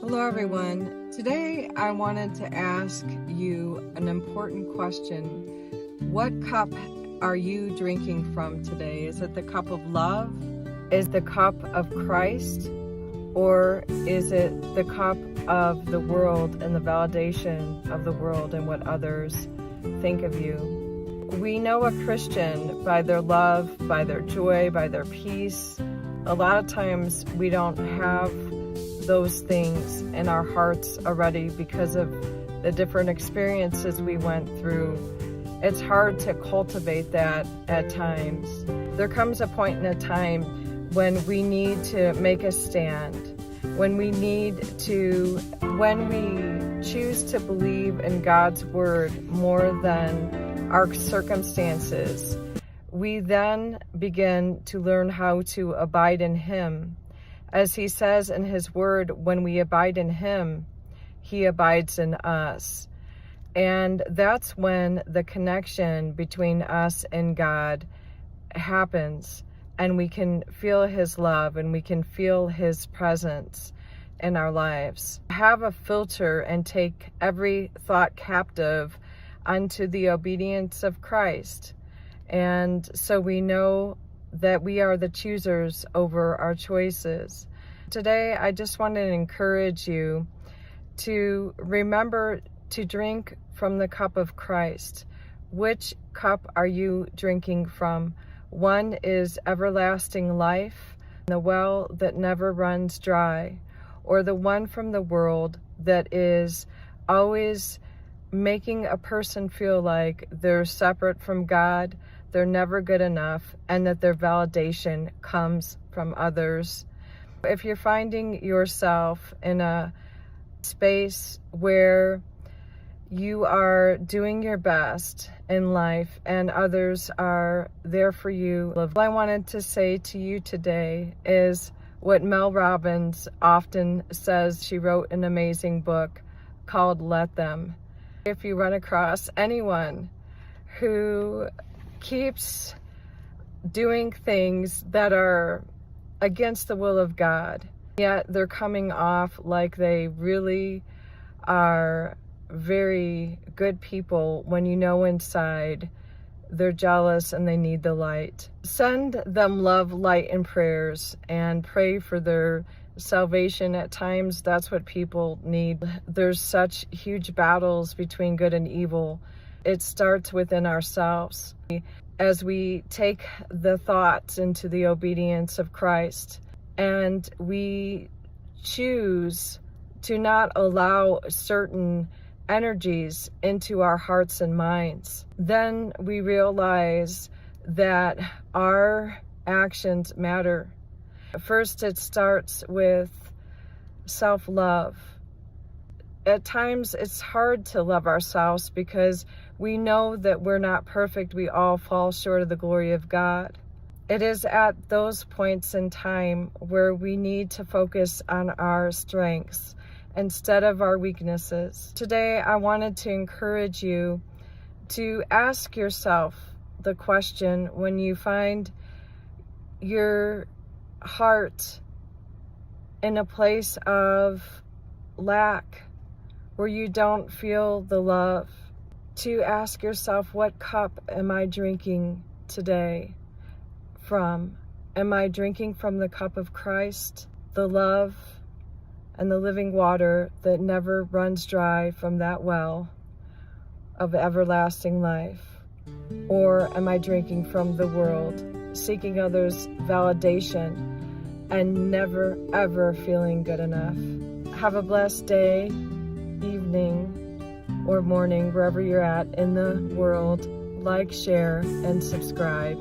Hello everyone. Today I wanted to ask you an important question. What cup are you drinking from today? Is it the cup of love? Is the cup of Christ? Or is it the cup of the world and the validation of the world and what others think of you? We know a Christian by their love, by their joy, by their peace. A lot of times we don't have those things in our hearts already because of the different experiences we went through. It's hard to cultivate that at times. There comes a point in a time when we need to make a stand, when we choose to believe in God's word more than our circumstances. We then begin to learn how to abide in Him. As He says in His word, when we abide in Him, He abides in us. And that's when the connection between us and God happens, and we can feel His love and we can feel His presence in our lives. Have a filter and take every thought captive unto the obedience of Christ. And so we know that we are the choosers over our choices. Today, I just want to encourage you to remember to drink from the cup of Christ. Which cup are you drinking from? One is everlasting life, the well that never runs dry, or the one from the world that is always making a person feel like they're separate from God, they're never good enough, and that their validation comes from others. If you're finding yourself in a space where you are doing your best in life and others are there for you, what I wanted to say to you today is what Mel Robbins often says. She wrote an amazing book called Let Them. If you run across anyone who keeps doing things that are against the will of God, yet they're coming off like they really are very good people, when you know inside they're jealous and they need the light. Send them love, light, and prayers, and pray for their salvation. At times, that's what people need. There's such huge battles between good and evil. It starts within ourselves. As we take the thoughts into the obedience of Christ, and we choose to not allow certain energies into our hearts and minds, then we realize that our actions matter. First, it starts with self-love. At times, it's hard to love ourselves because we know that we're not perfect. We all fall short of the glory of God. It is at those points in time where we need to focus on our strengths instead of our weaknesses. Today, I wanted to encourage you to ask yourself the question when you find your heart in a place of lack, where you don't feel the love, to ask yourself, what cup am I drinking today from? Am I drinking from the cup of Christ, the love and the living water that never runs dry from that well of everlasting life? Or am I drinking from the world, seeking others' validation and never ever feeling good enough? Have a blessed day, evening, or morning, wherever you're at in the world. Like, share, and subscribe.